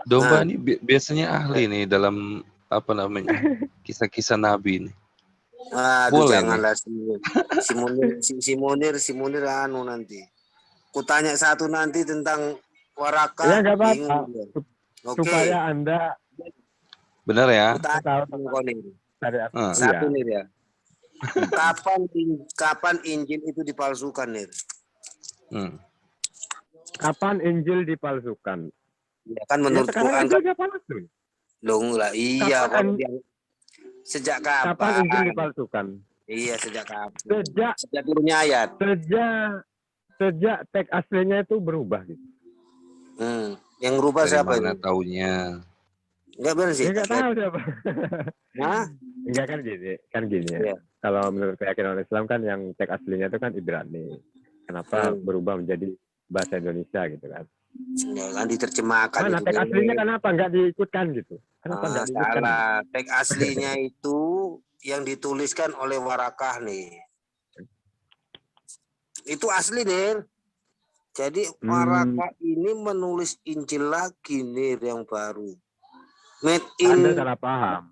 Domba Nah, ini biasanya ahli nih dalam apa namanya kisah-kisah Nabi nih. aduh Boleh nih. janganlah si Munir anu nanti. Kutanya satu nanti tentang Ya Warakah, nggak apa-apa. bingung dia. Oke, Supaya Anda Benar ya? kutanya tahu sama kau nih. syariat. Satu Iya. nih ya. Kapan Injil itu dipalsukan nih? Kapan Injil dipalsukan? Ya kan Ya menurut sekarang Quran aja kan dia palsu. dong lah. Iya kalau dia sejak Kapan kapan? Injil dipalsukan? Iya sejak kapan? Sejak Turunnya ayat. Sejak teks aslinya itu berubah gitu. Yang rubah Dari siapa mana itu? taunya? Enggak benar sih. Ya nggak tahu siapa. Hah? Enggak kan gini ya. Iya. Kalau menurut keyakinan Islam kan yang teks aslinya itu kan Ibrani. Kenapa berubah menjadi bahasa Indonesia gitu kan? Ya kan diterjemahkan Mana itu. teks aslinya kenapa nggak diikutkan gitu? Kenapa nggak diikutkan? Salah. Teks aslinya itu yang dituliskan oleh Warakah nih. Itu asli nih. Jadi Warakah ini menulis Injil lagi nih yang baru. Anda salah paham.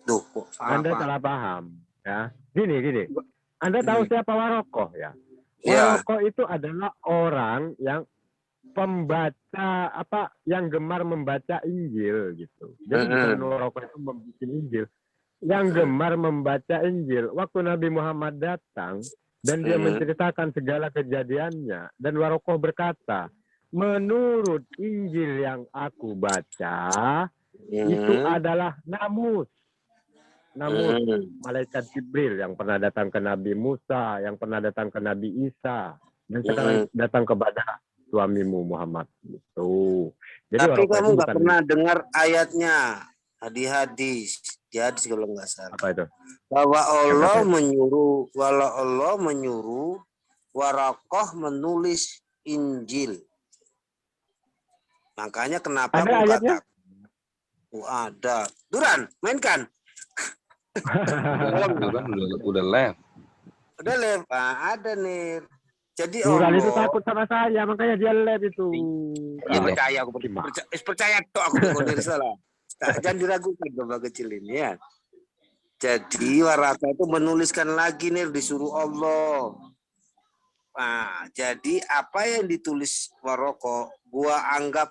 Tuh, Anda salah paham. Ya, gini. Anda tahu siapa Warokoh ya? Warokoh itu adalah orang yang pembaca yang gemar membaca Injil gitu. Jadi bukan Warokoh itu membuat Injil. Yang gemar membaca Injil. Waktu Nabi Muhammad datang dan dia menceritakan segala kejadiannya, dan Warokoh berkata, menurut Injil yang aku baca, itu adalah namus malaikat Jibril yang pernah datang ke Nabi Musa, yang pernah datang ke Nabi Isa, dan sekarang datang kepada suamimu Muhammad. Gitu. Jadi tapi kamu nggak bukan pernah dengar ayatnya di hadis kalau nggak salah. Apa itu? Bahwa Allah menyuruh Warokoh menulis Injil. Makanya kenapa ada ayatnya? Ada. Duran, mainkan. udah live. Udah live. Ada nih. Jadi Duran itu takut sama saya, makanya dia live itu. Iya percaya aku percaya toh aku benar salah. Jangan diragukan Bapak kecil ini ya. Jadi Warakah itu menuliskan lagi nih disuruh Allah. Nah, jadi apa yang ditulis Warokoh gua anggap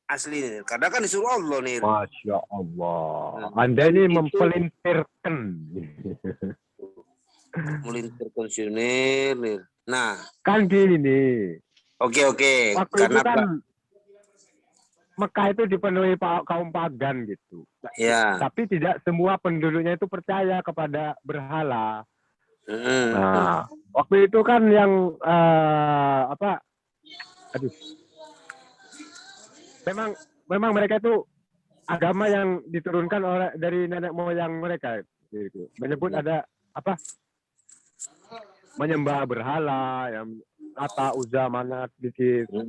asli nih. Karena kan disuruh Allah nih. Masya Allah. Anda ini mempelintirkan. Melintirkan nih. Nah. Kan gini nih. Oke. Waktu karena itu kan Mekah itu dipenuhi kaum pagan gitu. Ya. Tapi tidak semua penduduknya itu percaya kepada berhala. Nah, waktu itu kan yang memang mereka itu agama yang diturunkan dari nenek moyang mereka gitu. Menyebut ada menyembah berhala yang Lata, Uzza, Manat,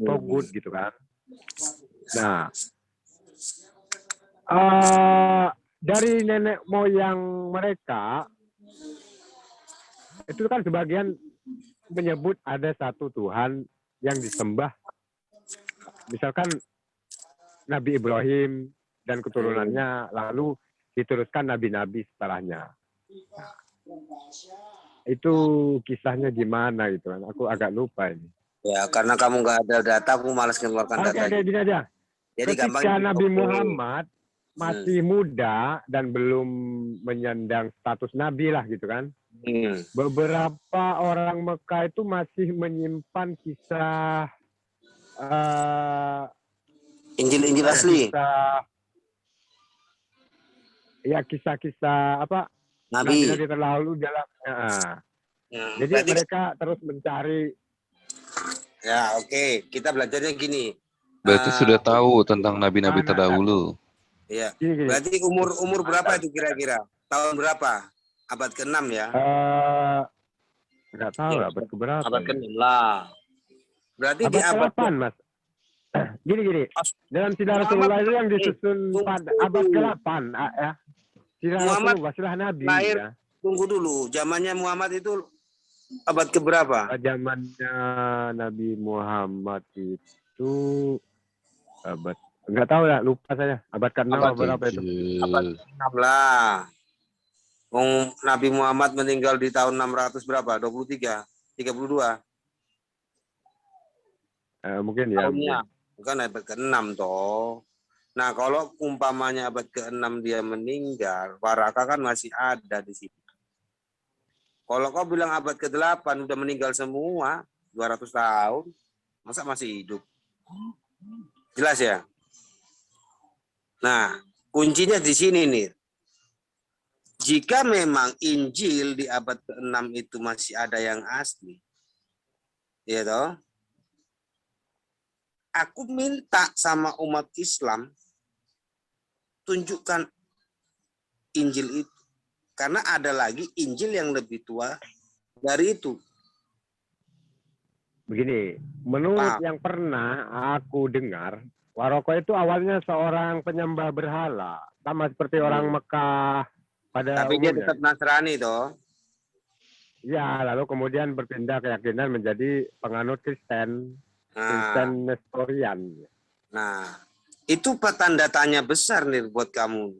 Togut gitu kan. Nah, dari nenek moyang mereka itu kan sebagian menyebut ada satu Tuhan yang disembah, misalkan Nabi Ibrahim dan keturunannya, lalu diteruskan nabi-nabi setelahnya. Nah, itu kisahnya gimana gitu kan? Aku agak lupa ini. Ya, karena kamu nggak ada data, aku malas mengeluarkan data. Oke, gini aja. Jadi ketika Nabi Muhammad masih muda dan belum menyandang status nabi lah gitu kan. Beberapa orang Mekah itu masih menyimpan kisah Injil asli. Kisah-kisah Nabi terlalu dalam. Jadi mereka terus mencari. Ya, oke. Kita belajarnya gini. Berarti sudah tahu tentang nabi-nabi terdahulu. Iya. Berarti umur berapa itu kira-kira? Tahun berapa? Abad ke-6 ya? Nggak tahu abad keberapa. Abad ke-6 lah. Berarti abad ke-8, Mas. Gini. Dalam sirah Rasulullah itu yang disusun pada abad ke-8 ya. Sirah Rasulullah, sirah Nabi lahir, ya. Tunggu dulu. Zamannya Muhammad itu abad keberapa? Zamannya Nabi Muhammad itu abad Enggak tahu ya, lupa saya. Abad ke-6 Abad berapa itu? abad 6 lah. Nabi Muhammad meninggal di tahun 600 berapa? 23, 32 Mungkin ya, tahunnya. mungkin. Bukan abad ke-6 toh. Nah, kalau umpamanya abad ke-6 dia meninggal, Waraka kan masih ada di situ. Kalau kau bilang abad ke-8 udah meninggal semua, 200 tahun, masa masih hidup? Jelas ya? Nah, kuncinya di sini nih. Jika memang Injil di abad ke-6 itu masih ada yang asli, ya toh? Aku minta sama umat Islam tunjukkan Injil itu. Karena ada lagi Injil yang lebih tua dari itu. Begini, menurut yang pernah aku dengar, Waroko itu awalnya seorang penyembah berhala, sama seperti orang Mekah pada Tapi umumnya. dia tetap Nasrani toh. Ya, lalu kemudian berpindah keyakinan menjadi penganut Kristen, Kristen Nestorian. Nah, itu tanda tanya besar nih buat kamu.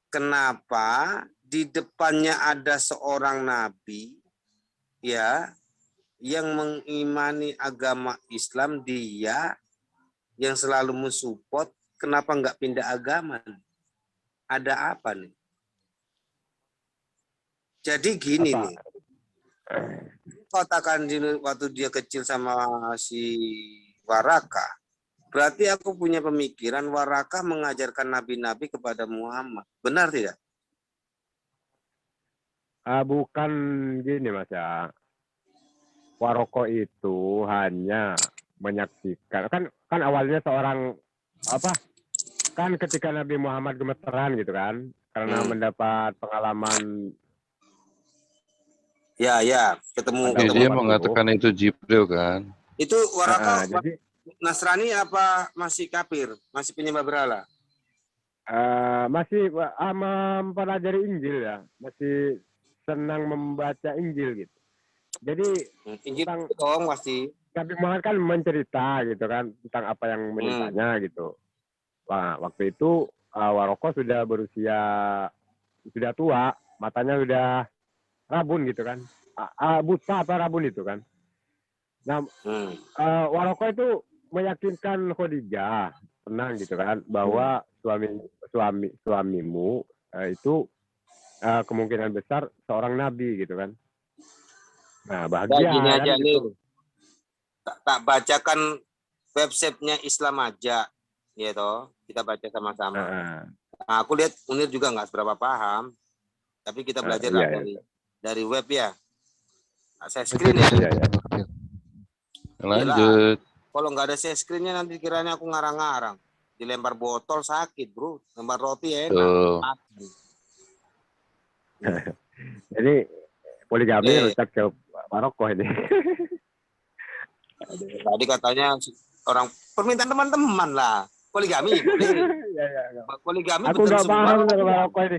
Kenapa di depannya ada seorang nabi ya yang mengimani agama Islam, dia yang selalu mensupport, kenapa nggak pindah agama? Ada apa nih? Jadi gini nih, katakan waktu dia kecil sama si Waraka, berarti aku punya pemikiran Waraka mengajarkan nabi-nabi kepada Muhammad. Benar tidak? Bukan gini Mas ya. Waroko itu hanya menyaksikan. Kan awalnya seorang kan ketika Nabi Muhammad gemeteran gitu kan, karena mendapat pengalaman. Ya, ketemu dia mengatakan itu Jibril kan. Itu Waraka jadi Nasrani apa masih kafir, masih penyembah berhala? Masih mempelajari Injil ya, masih senang membaca Injil gitu. Jadi Injil dong pasti. Nabi Muhammad kan mencerita gitu kan tentang apa yang menimpanya gitu. Wah, waktu itu Waroko sudah berusia, sudah tua, matanya sudah rabun gitu kan, buta apa rabun itu kan. Nah, Waroko itu meyakinkan Khadijah, tenang gitu kan, bahwa suamimu itu kemungkinan besar seorang nabi gitu kan. Nah, bahagia gini kan aja gitu. Nih. Tak bacakan websitenya Islam aja, ya toh. Kita baca sama-sama. Nah, aku lihat Munir juga nggak seberapa paham, tapi kita belajar dari web ya. Nah, saya screen ya. Lanjut. Kalau nggak ada share screen-nya nanti kiranya aku ngarang-ngarang. Dilempar botol sakit, bro. Lempar roti enak. Jadi poligami rusak ke Waroko ini. Tadi katanya orang permintaan teman-teman lah. Poligami boleh. Poligami aku nggak paham semua. Waroko ini.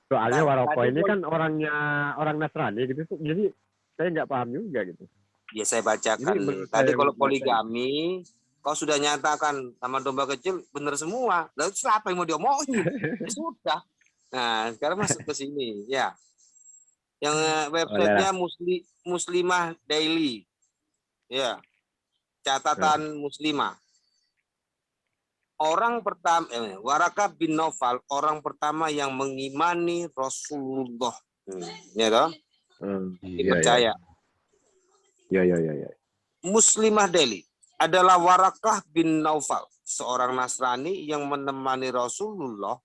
Soalnya Waroko ini kan orang Nasrani gitu, jadi saya nggak paham juga gitu. Ya saya bacakan. Tadi kalau poligami, kau sudah nyatakan sama domba kecil benar semua. Lalu siapa yang mau diomongin? Ya sudah. Nah sekarang masuk ke sini ya. Yang websitenya Muslimah Daily. Ya. Catatan Muslimah. Orang pertama, Waraka bin Naufal, orang pertama yang mengimani Rasulullah. Ya toh? Dipercaya. Ya. Muslimah Delhi adalah Warakah bin Naufal, seorang Nasrani yang menemani Rasulullah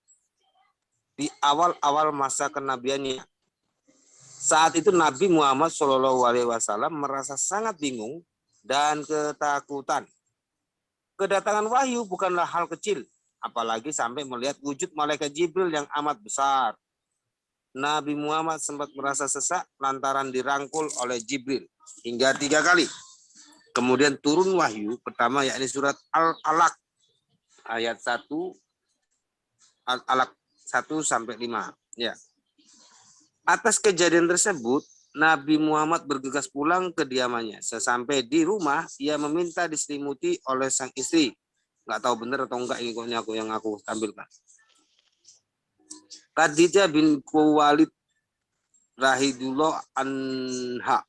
di awal-awal masa kenabiannya. Saat itu Nabi Muhammad SAW merasa sangat bingung dan ketakutan. Kedatangan wahyu bukanlah hal kecil, apalagi sampai melihat wujud malaikat Jibril yang amat besar. Nabi Muhammad sempat merasa sesak lantaran dirangkul oleh Jibril hingga 3 kali. Kemudian turun wahyu pertama yakni surat Al-Alaq ayat 1 Al-Alaq 1 sampai 5. Ya. Atas kejadian tersebut, Nabi Muhammad bergegas pulang ke kediamannya. Sesampai di rumah, ia meminta diselimuti oleh sang istri nggak tahu benar atau enggak ini yang aku tampilkan. Khadijah bin Khuwailid rahidullah anha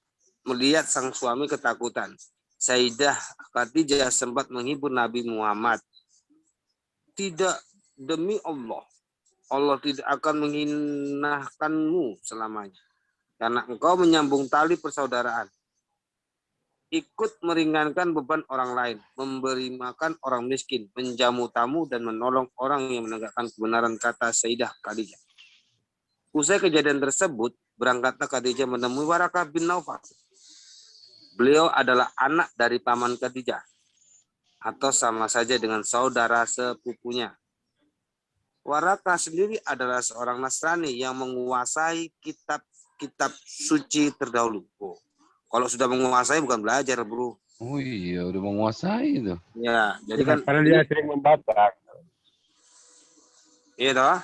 melihat sang suami ketakutan. Sayyidah Khadijah sempat menghibur Nabi Muhammad. Tidak, demi Allah, Allah tidak akan menghinakanmu selamanya. Karena engkau menyambung tali persaudaraan. Ikut meringankan beban orang lain. Memberi makan orang miskin. Menjamu tamu dan menolong orang yang menegakkan kebenaran, kata Sayyidah Khadijah. Usai kejadian tersebut, berangkatlah Khadijah menemui Warakah bin Naufal. Beliau adalah anak dari paman Khadijah. Atau sama saja dengan saudara sepupunya. Warakah sendiri adalah seorang Nasrani yang menguasai kitab suci terdahulu. Oh, kalau sudah menguasai bukan belajar, bro. Oh iya, udah menguasai itu. Ya, jadi kan karena dia sering membaca. iya toh.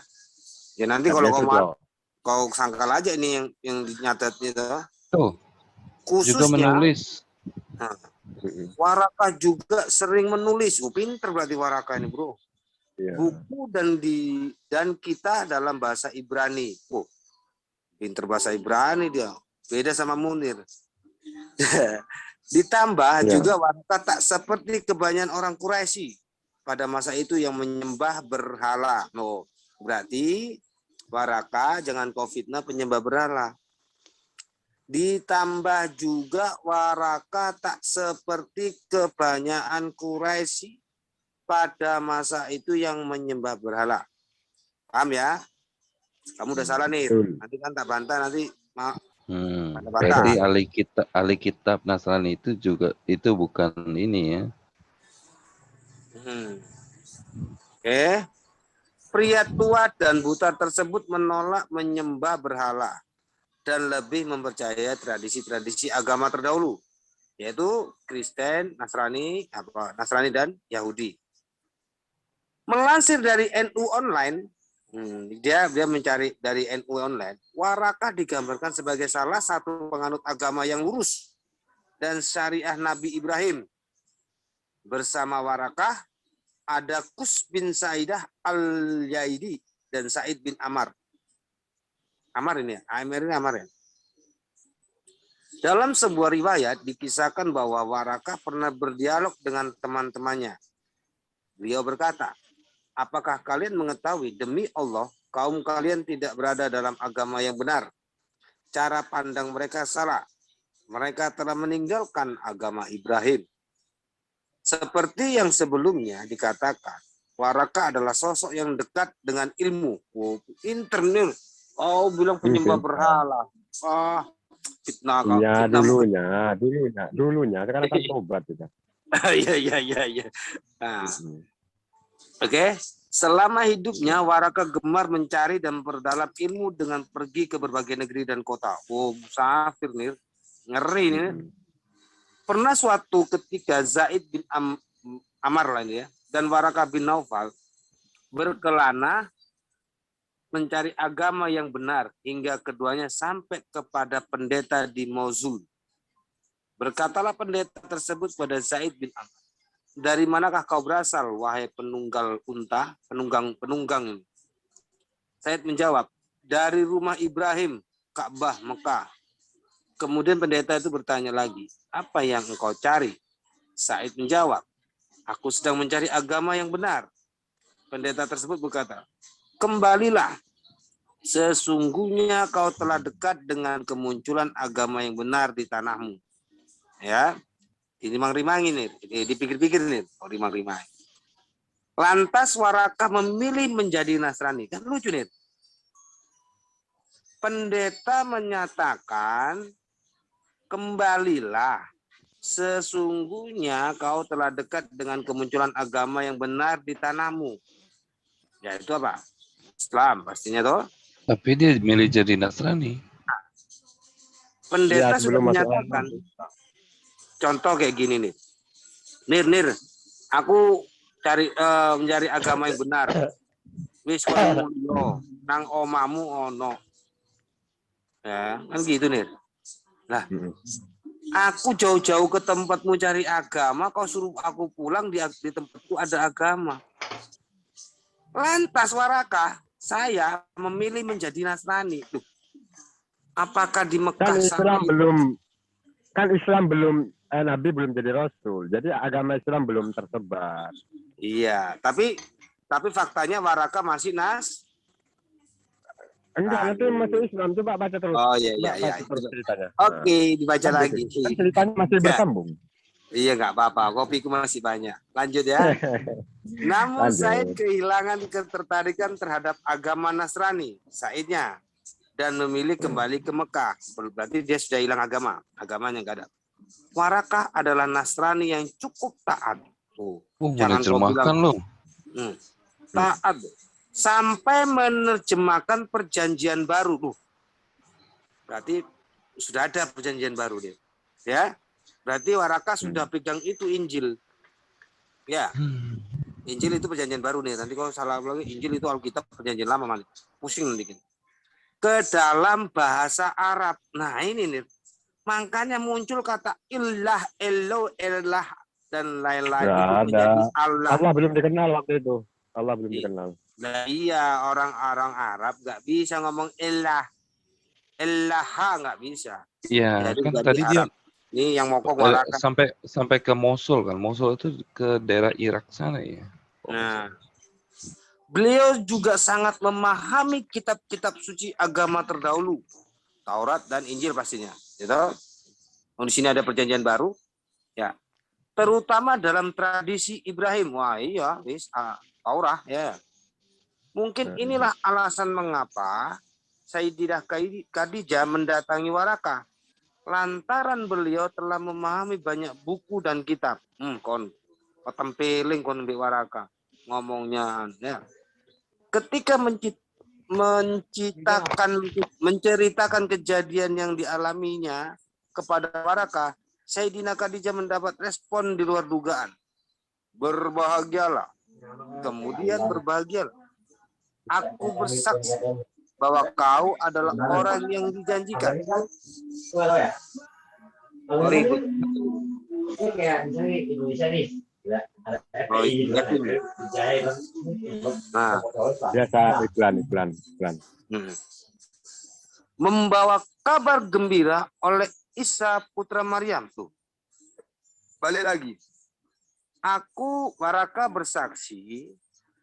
Ya nanti kalau kau sangkal aja ini yang dinyatet itu. Tuh, juga Khususnya menulis. Warakah juga sering menulis. Pinter berarti Warakah ini, bro. Ya. Buku dan kita dalam bahasa Ibrani. Oh, pinter bahasa Ibrani dia. Beda sama Munir. Ditambah juga Warakah tak seperti kebanyakan orang Quraisy pada masa itu yang menyembah berhala. Oh, berarti Warakah jangan kau fitnah penyembah berhala. Ditambah juga Warakah tak seperti kebanyakan Quraisy pada masa itu yang menyembah berhala. Paham ya? Kamu udah salah nih. Nanti kan tak bantah nanti. Berarti ahli kitab Nasrani itu juga itu bukan ini ya. Pria tua dan buta tersebut menolak menyembah berhala dan lebih mempercayai tradisi-tradisi agama terdahulu, yaitu Kristen, Nasrani dan Yahudi. Melansir dari NU Online, dia mencari dari NU Online, Warakah digambarkan sebagai salah satu penganut agama yang lurus dan syariah Nabi Ibrahim. Bersama Warakah ada Kus bin Saidah al-Yaidi dan Said bin Amar. Amar ini ya? Amar ya? Dalam sebuah riwayat dikisahkan bahwa Warakah pernah berdialog dengan teman-temannya. Beliau berkata, apakah kalian mengetahui demi Allah kaum kalian tidak berada dalam agama yang benar? Cara pandang mereka salah. Mereka telah meninggalkan agama Ibrahim. Seperti yang sebelumnya dikatakan, Warakah adalah sosok yang dekat dengan ilmu. Internal. Oh, bilang penyembah berhala. Fitnah kau. Ya, dulunya. Sekarang kan tobat kita. Iya. Nah. Oke. Selama hidupnya, Warakah gemar mencari dan memperdalam ilmu dengan pergi ke berbagai negeri dan kota. Oh, musafir nih. Ngeri nih. Pernah suatu ketika Zaid bin Amar lah ini ya, dan Warakah bin Naufal berkelana mencari agama yang benar hingga keduanya sampai kepada pendeta di Mosul. Berkatalah pendeta tersebut pada Zaid bin Amr, dari manakah kau berasal, wahai penunggang unta, penunggang ini? Zaid menjawab, dari rumah Ibrahim, Ka'bah Mekah. Kemudian pendeta itu bertanya lagi, apa yang engkau cari? Zaid menjawab, aku sedang mencari agama yang benar. Pendeta tersebut berkata, kembalilah. Sesungguhnya kau telah dekat dengan kemunculan agama yang benar di tanahmu. Ya, ini rimang-rimangi nih, dipikir-pikir nih, rimang-rimangi. Lantas Warakah memilih menjadi Nasrani. Kan lucu nih. Pendeta menyatakan, kembalilah. Sesungguhnya kau telah dekat dengan kemunculan agama yang benar di tanahmu. Ya itu apa? Islam pastinya toh. Tapi dia milih jadi Nasrani. Pendeta sudah menyatakan. Contoh kayak gini nih. Nir, aku mencari agama yang benar. Wis kono mulya, nang omamu ono. Ya, kan gitu Nir. Lah, Aku jauh-jauh ke tempatmu cari agama, kau suruh aku pulang di tempatku ada agama. Lantas Waraka, saya memilih menjadi Nasrani. Duh, apakah di Kan Mekah Islam sana? belum, Nabi belum jadi Rasul. Jadi agama Islam belum tersebar. Iya, tapi faktanya Waraka masih Enggak, nanti masuk Islam. Coba baca terus. Oh iya Coba iya iya. baca terus ceritanya. Oke, dibaca Kan lagi. gitu. Kan ceritanya masih Enggak. bersambung. Iya nggak apa-apa, kopiku masih banyak. Lanjut ya. Namun Said Lanjut. kehilangan ketertarikan terhadap agama Nasrani, Saidnya, dan memilih kembali ke Mekah. Berarti dia sudah hilang agamanya nggak ada. Warakah adalah Nasrani yang cukup taat. Jangan kau bilang Menerjemahkan loh. taat. Sampai menerjemahkan perjanjian baru. Berarti sudah ada perjanjian baru dia. Ya. Berarti Waraka sudah pegang itu Injil. Ya. Injil itu perjanjian baru nih. Nanti kalau salah lagi Injil itu Alkitab perjanjian lama malah. Pusing nanti. Ke dalam bahasa Arab. Nah, ini nih. Makanya muncul kata ilah, elo, elah dan lain-lain itu menjadi Allah. Allah belum dikenal waktu itu. Allah belum dikenal. Nah, iya, orang-orang Arab nggak bisa ngomong elah. Elaha nggak bisa. Iya, Jadi kan jadi tadi dia Arab. Ini yang mokok Waraka. sampai ke Mosul kan. Mosul itu ke daerah Irak sana ya. Nah, beliau juga sangat memahami kitab-kitab suci agama terdahulu, Taurat dan Injil pastinya. Gitu. Di sini ada perjanjian baru, ya. Terutama dalam tradisi Ibrahim. Wah iya, Taurat ya. Mungkin inilah alasan mengapa Sayyidah Khadijah mendatangi Waraka. Lantaran beliau telah memahami banyak buku dan kitab. Kon tempeling kon di Waraka ngomongnya ya. Ketika menceritakan kejadian yang dialaminya kepada Waraka, Sayyidina Khadijah mendapat respon di luar dugaan. Berbahagialah. Kemudian berbahagialah. Aku bersaksi bahwa kau adalah orang yang dijanjikan. Nah, biasa iklan. Membawa kabar gembira oleh Isa putra Maryam tuh. Balik lagi. Aku Waraka bersaksi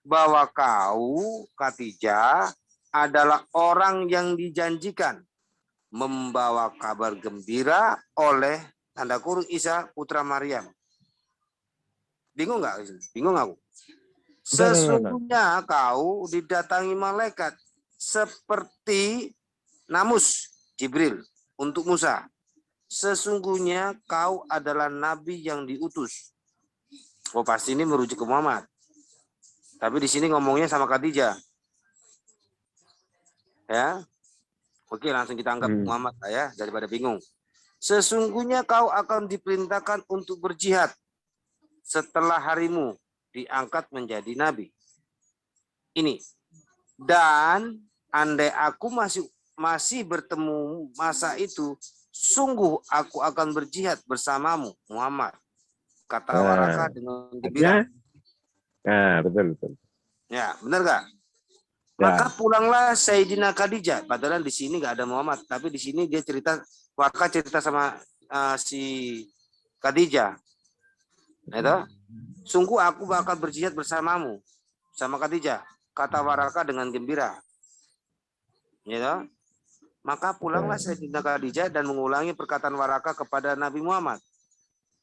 bahwa kau Khadijah adalah orang yang dijanjikan membawa kabar gembira oleh tanda kurung Isa putra Maryam. Bingung nggak? Bingung aku. Sesungguhnya kau didatangi malaikat seperti Namus Jibril untuk Musa. Sesungguhnya kau adalah nabi yang diutus. Oh pasti ini merujuk ke Muhammad. Tapi di sini ngomongnya sama Khadijah. Ya. Oke, langsung kita anggap Muhammad lah ya, daripada bingung. Sesungguhnya kau akan diperintahkan untuk berjihad setelah harimu diangkat menjadi nabi. Ini. Dan andai aku masih bertemu masa itu, sungguh aku akan berjihad bersamamu, Muhammad. Kata Waraka dengan gembira. Nah, betul. Ya, benar gak? Maka pulanglah Sayyidina Khadijah. Padahal di sini nggak ada Muhammad, tapi di sini dia Waraka cerita sama si Khadijah. Itu, sungguh aku bakal berjihad bersamamu, sama Khadijah. Kata Waraka dengan gembira. Gitu. Maka pulanglah Sayyidina Khadijah dan mengulangi perkataan Waraka kepada Nabi Muhammad.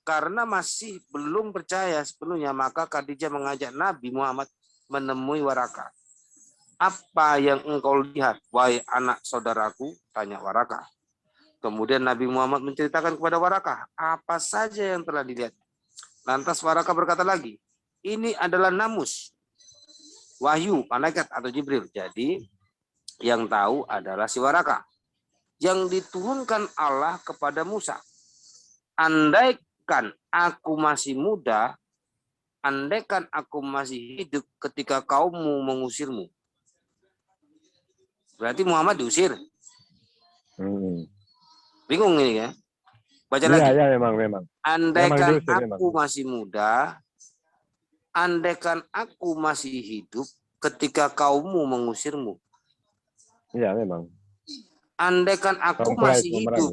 Karena masih belum percaya sepenuhnya, maka Khadijah mengajak Nabi Muhammad menemui Waraka. Apa yang engkau lihat, wahai anak saudaraku? Tanya Waraka. Kemudian Nabi Muhammad menceritakan kepada Waraka apa saja yang telah dilihat. Lantas Waraka berkata lagi, ini adalah Namus, wahyu, malaikat atau Jibril. Jadi yang tahu adalah si Waraka yang diturunkan Allah kepada Musa. Andaikan aku masih muda, andaikan aku masih hidup ketika kaummu mengusirmu. Berarti Muhammad diusir. Bingung ini ya. Baca Iya, lagi. iya memang. Andaikan diusir, aku masih muda, andaikan aku masih hidup ketika kaummu mengusirmu. Iya, memang. Andaikan aku masih hidup.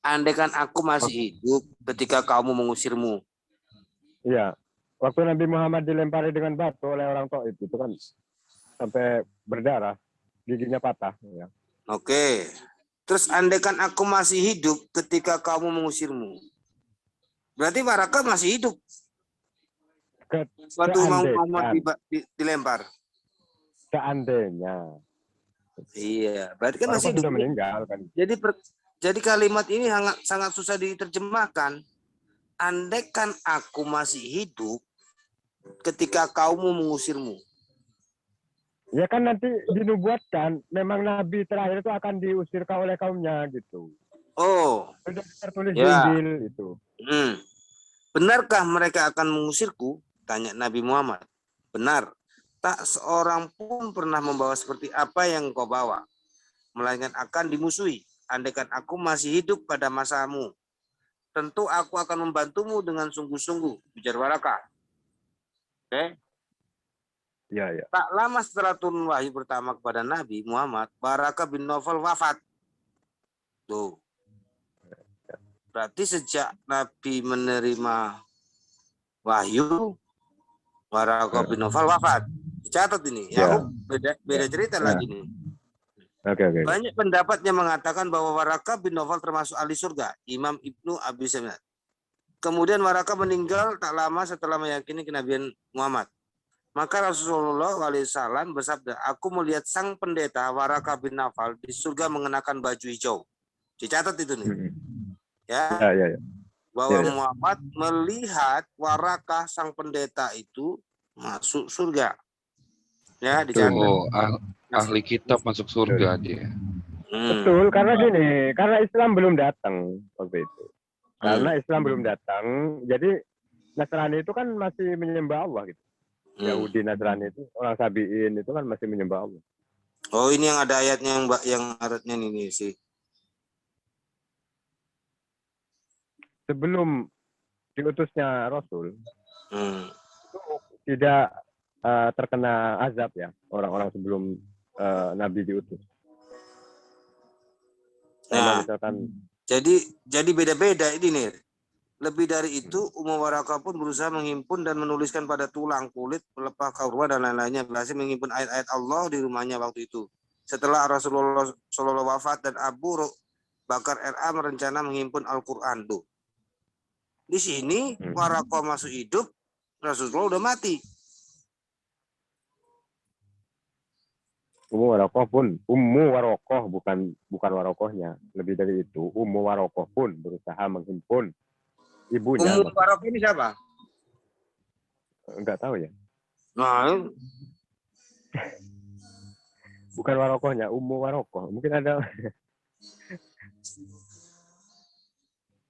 Andaikan aku masih hidup ketika kaummu mengusirmu. Iya. Waktu Nabi Muhammad dilempari dengan batu oleh orang Taif itu kan sampai berdarah, giginya patah. Ya. Oke. Terus andaikan aku masih hidup ketika kamu mengusirmu. Berarti Waraka masih hidup. Waktu Muhammad dilempar. Seandainya. Iya, berarti kan masih hidup. Sudah meninggal kan. Jadi kalimat ini sangat susah diterjemahkan. Andaikan aku masih hidup ketika kaummu mengusirmu. Ya kan nanti dinubuatkan, memang Nabi terakhir itu akan diusir oleh kaumnya gitu. Oh. Sudah tertulis di ya. Injil itu. Benarkah mereka akan mengusirku? Tanya Nabi Muhammad. Benar. Tak seorang pun pernah membawa seperti apa yang kau bawa. Melainkan akan dimusuhi. Andaikan aku masih hidup pada masamu. Tentu aku akan membantumu dengan sungguh-sungguh. Ujar Waraka. Oke. Ya. Tak lama setelah turun wahyu pertama kepada Nabi Muhammad, Waraka bin Nawfal wafat. Tuh. Berarti sejak Nabi menerima wahyu, Waraka bin Nawfal wafat. Dicatat ini. Ya, beda cerita lagi nih. Oke. Banyak pendapat yang mengatakan bahwa Waraka bin Nawfal termasuk ahli surga. Imam Ibnu Abi Sa'id. Kemudian Waraka meninggal tak lama setelah meyakini kenabian Muhammad. Maka Rasulullah SAW bersabda, aku melihat sang pendeta Waraka bin Nawfal di surga mengenakan baju hijau. Dicatat itu nih. Ya. Bahwa Muhammad melihat Waraka sang pendeta itu masuk surga. Ya, dicatat. Oh, ahli kitab masuk surga dia. Betul, karena gini, karena Islam belum datang waktu itu. Karena Islam belum datang, jadi Nasrani itu kan masih menyembah Allah gitu. Yahudi, Nasrani itu, orang Sabi'in itu kan masih menyembah Allah. Oh, ini yang ada ayatnya yang ayatnya ini sih. Sebelum diutusnya Rasul, itu tidak terkena azab ya orang-orang sebelum Nabi diutus. Nah, misalkan, jadi beda-beda ini nih. Lebih dari itu, Waraka pun berusaha menghimpun dan menuliskan pada tulang, kulit, pelepah kurma dan lain-lainnya. Berhasil menghimpun ayat-ayat Allah di rumahnya waktu itu. Setelah Rasulullah SAW wafat dan Abu Bakar RA merencana menghimpun Al-Quran. Di sini Waraka masuk hidup, Rasulullah udah mati. Ummu Warokoh bukan Warokohnya. Lebih dari itu, Ummu Warokoh pun berusaha menghimpun ibunya. Ummu Warokoh ini siapa? Enggak tahu ya. Nah, bukan Warokohnya, Ummu Warokoh. Mungkin ada.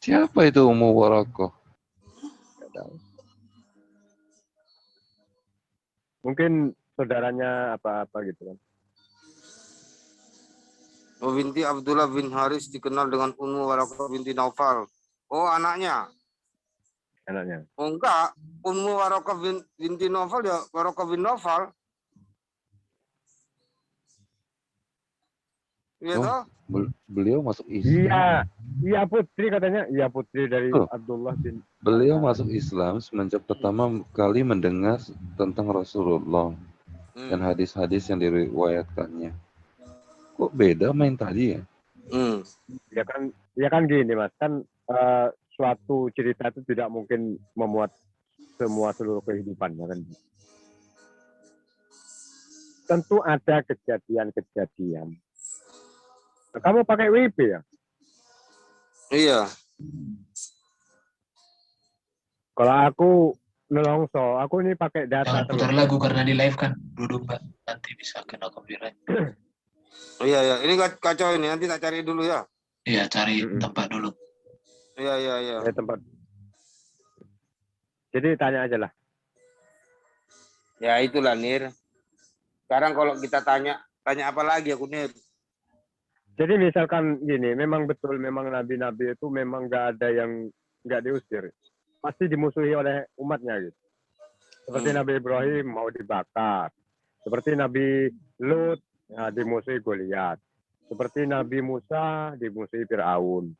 Siapa itu Ummu Warokoh? Enggak tahu. Mungkin saudaranya apa gitu kan. binti Abdullah bin Haris dikenal dengan Ummu Warokoh binti Nawfal. Oh, anaknya. Oh, enggak. Ummu Warokoh binti Nawfal ya Warokoh bin Nawfal. Iya toh? Beliau masuk Islam. Iya putri katanya. Iya putri dari Abdullah bin. Beliau masuk Islam semenjak pertama kali mendengar tentang Rasulullah dan hadis-hadis yang diriwayatkannya. Kok beda main tadi ya? Ya kan gini mas, kan suatu cerita itu tidak mungkin memuat seluruh kehidupannya kan. Tentu ada kejadian-kejadian. Kamu pakai WP ya? Iya. Kalau aku nelongso, aku ini pakai data. Jangan putar lagu karena di live kan dulu mbak, nanti bisa kena copyright. Oh iya. Ini kacau ini, nanti tak cari dulu ya. Iya, cari tempat dulu. Iya. Tempat. Jadi tanya aja lah. Ya itulah Nir. Sekarang kalau kita tanya apa lagi aku Nir? Jadi misalkan gini, memang betul, memang nabi-nabi itu memang nggak ada yang nggak diusir, pasti dimusuhi oleh umatnya gitu. Seperti Nabi Ibrahim mau dibakar, seperti Nabi Lut ya, dimusuhi Goliat, seperti Nabi Musa dimusuhi Firaun,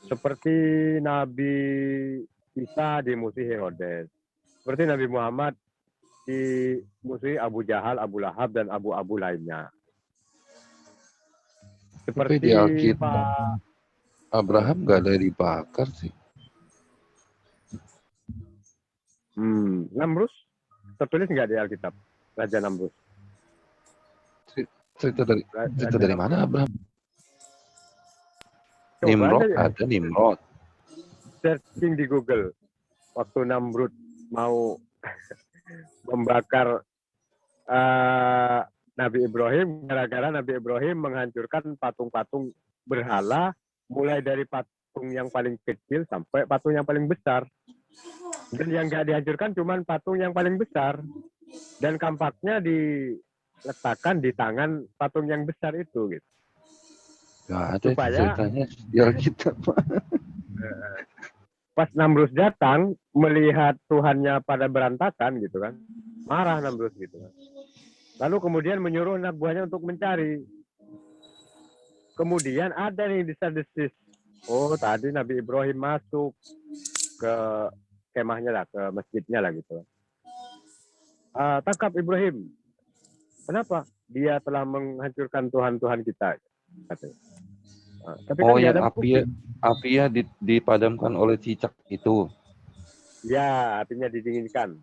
seperti Nabi Isa dimusuhi Herodes, seperti Nabi Muhammad dimusuhi Abu Jahal, Abu Lahab, dan abu-abu lainnya. Tapi Seperti di Alkitab Pak Abraham nggak ada dibakar sih. Namrus tertulis nggak di Alkitab Raja Namrus? Cerita dari mana Abraham? Coba Nimrod aja ada Nimrod. searching di Google waktu Namrud mau membakar Nabi Ibrahim, gara-gara Nabi Ibrahim menghancurkan patung-patung berhala, mulai dari patung yang paling kecil sampai patung yang paling besar. Dan yang nggak dihancurkan cuma patung yang paling besar. Dan kampaknya diletakkan di tangan patung yang besar itu. Gitu. Gak ada Supaya ceritanya di Alkitab. pas Namrus datang, melihat Tuhannya pada berantakan gitu kan, marah Namrus gitu kan. Lalu kemudian menyuruh anak buahnya untuk mencari. Kemudian ada nih desas-desis. Oh, tadi Nabi Ibrahim masuk ke kemahnya lah, ke masjidnya lah gitu. Tangkap Ibrahim. Kenapa? Dia telah menghancurkan Tuhan-Tuhan kita. Katanya. Tapi kan yang ada apinya dipadamkan oleh cicak itu. Ya, apinya didinginkan.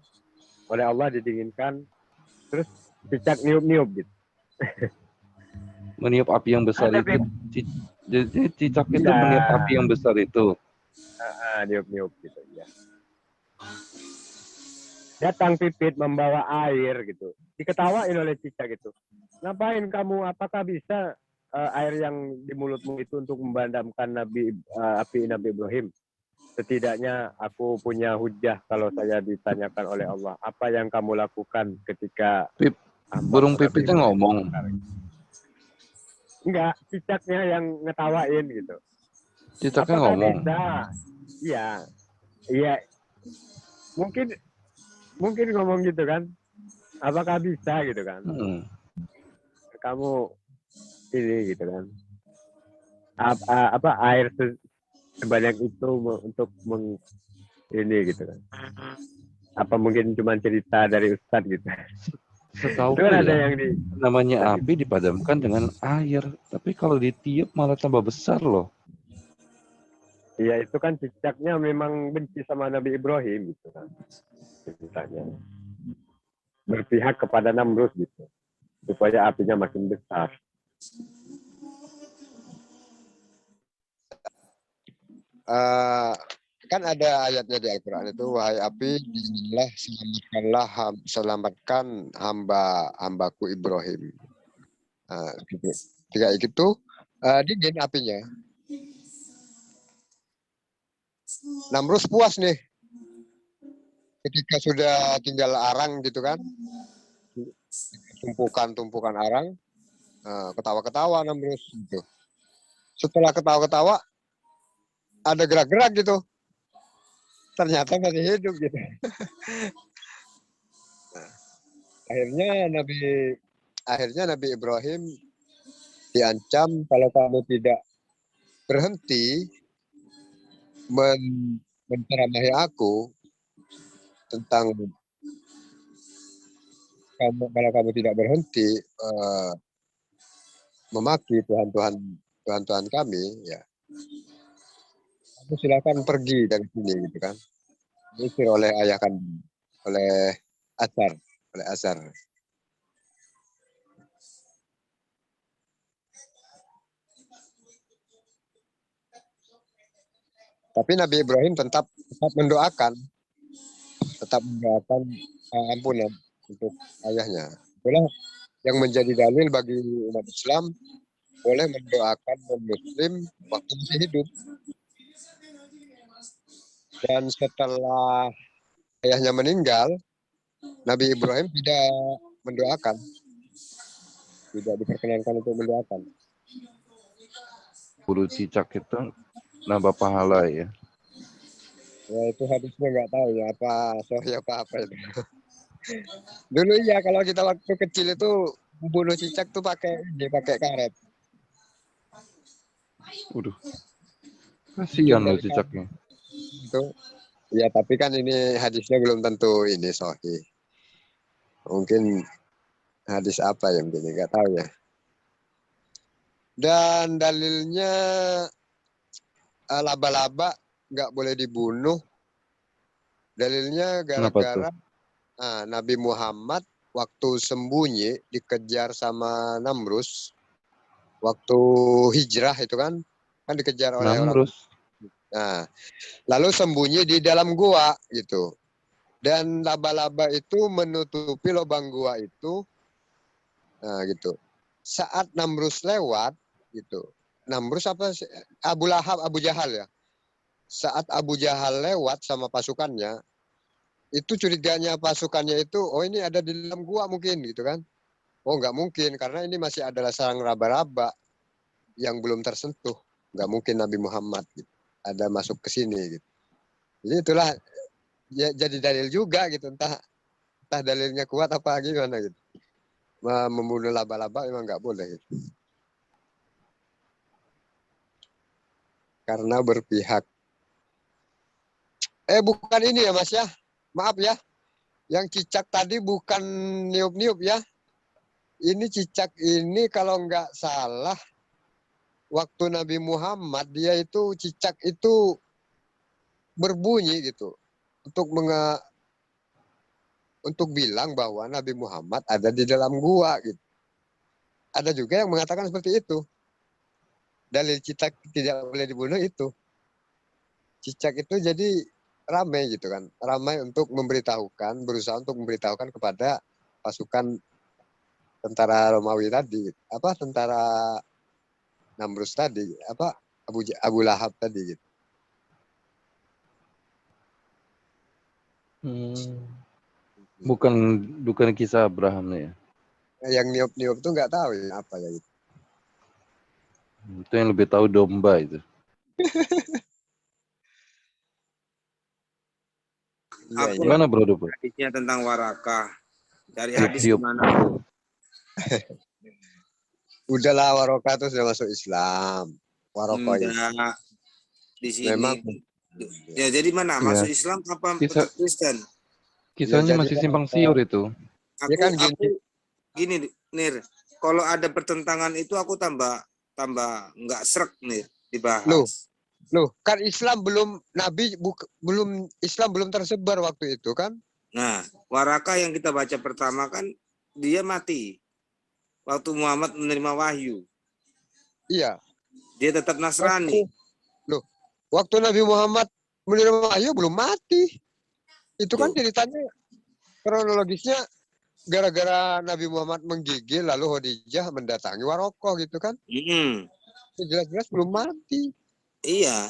Oleh Allah didinginkan. Terus cicak niup-niup gitu. Meniup api yang besar itu. Jadi cicak itu meniup api yang besar itu. Niup-niup gitu ya. Datang pipit membawa air gitu. Diketawain oleh cicak gitu. Ngapain kamu? Apakah bisa air yang di mulutmu itu untuk membadamkan api Nabi Ibrahim? Setidaknya aku punya hujah kalau saya ditanyakan oleh Allah. Apa yang kamu lakukan ketika burung pipitnya ngomong? Enggak, cicaknya yang ngetawain gitu. Cicaknya apakah ngomong? Bisa? Iya. Mungkin ngomong gitu kan. Apakah bisa gitu kan? Kamu ini gitu kan. Air sebanyak itu untuk ini gitu kan. Apa mungkin cuma cerita dari Ustadz gitu. Setahu kan ada ya, yang namanya api dipadamkan dengan air, tapi kalau ditiup malah tambah besar loh. Iya, itu kan cicaknya memang benci sama Nabi Ibrahim gitu kan. Ceritanya. Berpihak kepada Namrus gitu. Supaya apinya makin besar. Kan ada ayatnya di Al-Quran itu, wahai api, dinginlah, selamatkan hambaku Ibrahim. Ketika itu dingin apinya. Namrus puas nih, ketika sudah tinggal arang gitu kan, tumpukan arang, ketawa-ketawa Namrus gitu. Setelah ketawa-ketawa, ada gerak-gerak gitu. Ternyata masih hidup gitu. Akhirnya Nabi Ibrahim diancam kalau kamu tidak berhenti menceramahi aku tentang kalau kamu tidak berhenti memaki Tuhan kami, ya kamu silakan pergi dari sini gitu kan. Diusir oleh ayah kandung, oleh Azar. Tapi Nabi Ibrahim tetap mendoakan ampunan untuk ayahnya. Itulah yang menjadi dalil bagi umat Islam, boleh mendoakan non-Muslim waktu masih hidup. Dan setelah ayahnya meninggal, Nabi Ibrahim tidak mendoakan, tidak diperkenankan untuk mendoakan. bulu cicak itu nambah pahala ya. Ya itu hadisnya nggak tahu ya apa sahih apa itu. Dulu ya kalau kita waktu kecil itu bunuh cicak tuh pakai karet. Waduh, Mungkin kasihan loh dari cicaknya. itu. Ya tapi kan ini hadisnya belum tentu ini sahih. Mungkin hadis apa yang begini nggak tahu ya. Dan dalilnya laba-laba nggak boleh dibunuh. Dalilnya Kenapa tuh? gara-gara Nabi Muhammad waktu sembunyi dikejar sama Namrus, waktu hijrah itu kan dikejar oleh orang. Namrus. Nah, lalu sembunyi di dalam gua gitu. Dan laba-laba itu menutupi lubang gua itu, nah gitu. Saat Namrus lewat gitu, Namrus apa sih? Abu Lahab, Abu Jahal ya. Saat Abu Jahal lewat sama pasukannya, itu curiganya pasukannya itu, oh ini ada di dalam gua mungkin gitu kan. Oh nggak mungkin, karena ini masih adalah sarang raba-raba yang belum tersentuh. Nggak mungkin Nabi Muhammad gitu, ada masuk ke sini gitu. Jadi itulah ya, jadi dalil juga gitu, entah dalilnya kuat apa gimana gitu. Membunuh laba-laba memang nggak boleh gitu. Karena berpihak. Bukan ini ya Mas ya, maaf ya. Yang cicak tadi bukan niup-niup ya. Ini cicak ini kalau nggak salah, waktu Nabi Muhammad dia itu cicak itu berbunyi gitu. Untuk bilang bahwa Nabi Muhammad ada di dalam gua gitu. Ada juga yang mengatakan seperti itu. Dalil cicak tidak boleh dibunuh itu. Cicak itu jadi ramai gitu kan. Ramai untuk memberitahukan, berusaha untuk memberitahukan kepada pasukan tentara Romawi tadi. Apa tentara Namrus tadi. Apa Abu Lahab tadi gitu. Bukan kisah Abraham ya. Yang niup-niup tuh nggak tahu ya apa ya gitu. Itu yang lebih tahu domba itu. Iya, Aku iya. Gimana bro Dupo? hadisnya tentang warakah. Cari Tiup, hadis tiup. gimana bro? Udahlah Waroka tuh sudah masuk Islam. Waroka itu. Enggak di sini. Memang Ya jadi mana? Ya. Masuk Islam apa Kisah, tetap Kristen? kisahnya jadi masih kan simpang siur itu. ya kan Aku gini. gini Nir. Kalau ada pertentangan itu aku tambah nggak srek Nir dibahas. Loh, kan Islam belum Islam belum tersebar waktu itu kan? Nah, Waraka yang kita baca pertama kan dia mati waktu Muhammad menerima wahyu. Iya. Dia tetap Nasrani. Waktu Nabi Muhammad menerima wahyu belum mati. Itu kan Tuh. ceritanya kronologisnya gara-gara Nabi Muhammad menggigil lalu Khadijah mendatangi Warokoh gitu kan? Jelas-jelas belum mati. Iya.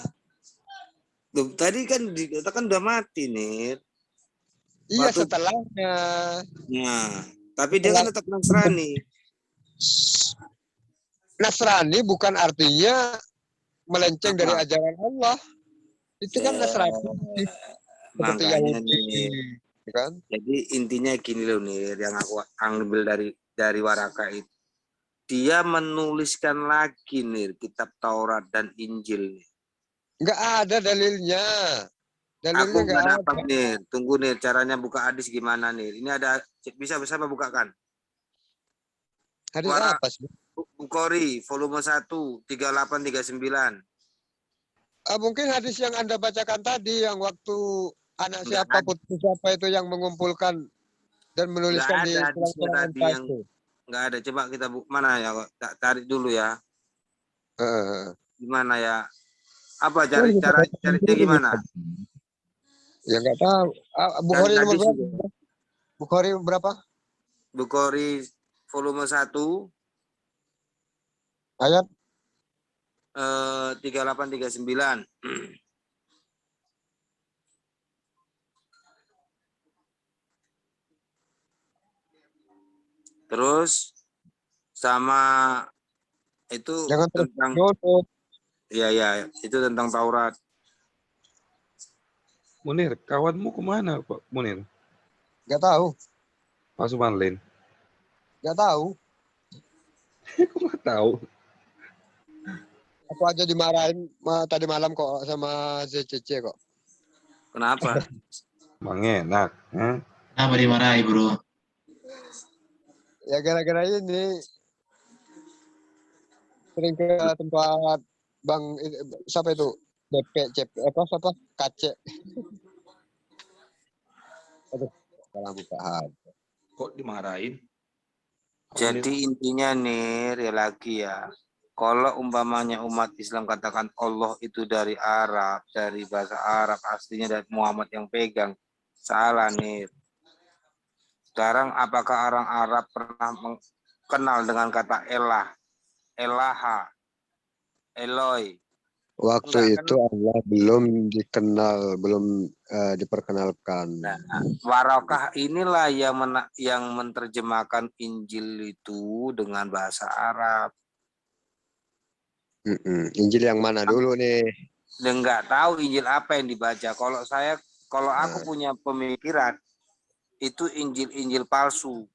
Tuh, tadi kan dikatakan udah mati nih. Iya setelahnya. Nah, tapi dia kan tetap Nasrani. Nasrani bukan artinya melenceng dari ajaran Allah. Itu kan Nasrani seperti Makanya Yahudi nih. kan? Jadi intinya gini loh nih yang aku ambil dari Waraka itu. Dia menuliskan lagi nih kitab Taurat dan Injil. Nggak ada dalilnya. Dalilnya Aku nggak nggak dapat ada. nih. Tunggu nih caranya buka hadis gimana nih. Ini ada bisa bersama bukakan. Hadis apa sih? Bukhari volume 1 3839. Mungkin hadis yang Anda bacakan tadi yang waktu anak Nggak siapa ada, putri siapa itu yang mengumpulkan dan nggak menuliskan di ada hadisnya tulang-tulang tadi unta yang itu. nggak ada. Coba kita mana ya? Cari dulu ya. Gimana ya? Apa Oh, carinya gimana? ya nggak tahu. Cari Bukhari nomor hadis berapa? juga. Bukhari berapa? Bukhari volume 1 Ayat 3839. Terus sama itu jangan terus tentang nyodot. Iya, itu tentang Taurat. Munir, kawanmu kemana Pak Munir? Gak tahu, Pak Sumarlin. gak tahu. Kok nggak tahu? Aku aja dimarahin tadi malam kok sama ZCC kok. Kenapa? Bang enak. Kenapa dimarahi, bro? Ya gara-gara ini sering ke tempat Bang siapa itu? CP apa siapa? KC. Aduh, salah bukaan. Kok dimarahin? Jadi intinya nih, lagi ya. Kalau umpamanya umat Islam katakan Allah itu dari Arab, dari bahasa Arab, aslinya dari Muhammad yang pegang. Salah nih. Sekarang apakah orang Arab pernah kenal dengan kata elah, elaha, Eloi? Waktu Enggak, itu Allah belum dikenal, belum diperkenalkan. Nah, Warokah inilah yang menerjemahkan Injil itu dengan bahasa Arab. Injil yang mana dulu nih? Dan nggak tahu Injil apa yang dibaca. Kalau aku punya pemikiran itu Injil palsu.